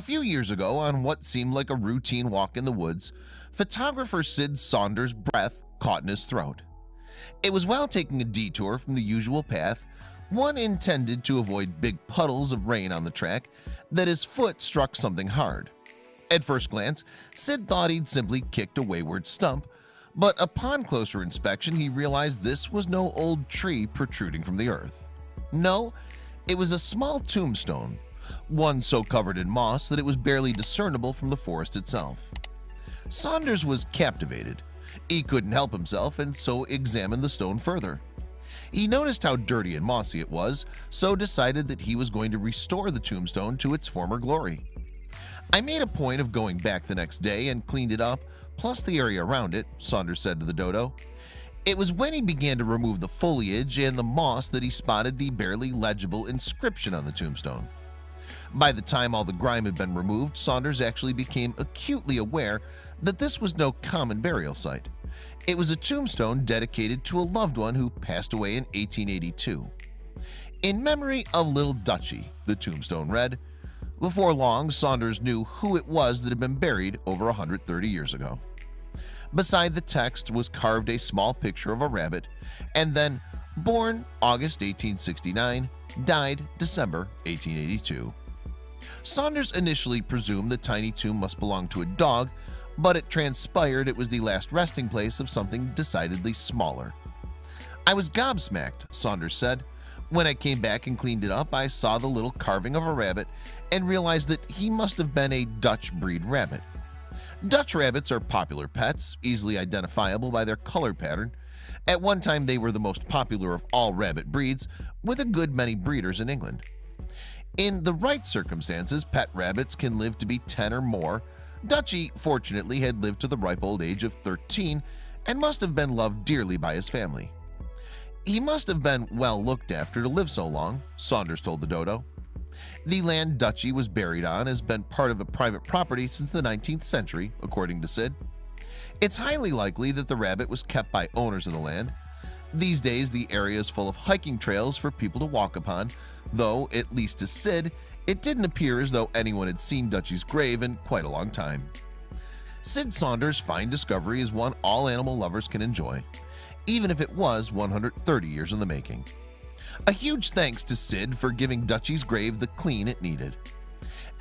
few years ago, on what seemed like a routine walk in the woods, photographer Sid Saunders' breath caught in his throat. It was while taking a detour from the usual path, one intended to avoid big puddles of rain on the track, that his foot struck something hard. At first glance, Sid thought he'd simply kicked a wayward stump, but upon closer inspection he realized this was no old tree protruding from the earth. No, it was a small tombstone, one so covered in moss that it was barely discernible from the forest itself. Saunders was captivated. He couldn't help himself and so examined the stone further. He noticed how dirty and mossy it was, so decided that he was going to restore the tombstone to its former glory. "I made a point of going back the next day and cleaned it up, plus the area around it," Saunders said to the dodo. It was when he began to remove the foliage and the moss that he spotted the barely legible inscription on the tombstone. By the time all the grime had been removed, Saunders actually became acutely aware that this was no common burial site. It was a tombstone dedicated to a loved one who passed away in 1882. "In memory of little Dutchie," the tombstone read. Before long, Saunders knew who it was that had been buried over 130 years ago. Beside the text was carved a small picture of a rabbit, and then born August 1869, died December 1882. Saunders initially presumed the tiny tomb must belong to a dog, but it transpired it was the last resting place of something decidedly smaller. "I was gobsmacked," Saunders said. "When I came back and cleaned it up, I saw the little carving of a rabbit and realized that he must have been a Dutch breed rabbit." Dutch rabbits are popular pets, easily identifiable by their color pattern. At one time they were the most popular of all rabbit breeds, with a good many breeders in England. In the right circumstances, pet rabbits can live to be 10 or more. Dutchie, fortunately, had lived to the ripe old age of 13 and must have been loved dearly by his family. "He must have been well looked after to live so long," Saunders told the dodo. The land Dutchie was buried on has been part of a private property since the 19th century, according to Sid. It's highly likely that the rabbit was kept by owners of the land. These days, the area is full of hiking trails for people to walk upon, though, at least to Sid, it didn't appear as though anyone had seen Dutchie's grave in quite a long time. Sid Saunders' fine discovery is one all animal lovers can enjoy, even if it was 130 years in the making. A huge thanks to Sid for giving Dutchie's grave the clean it needed.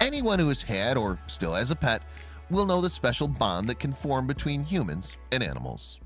Anyone who has had or still has a pet will know the special bond that can form between humans and animals.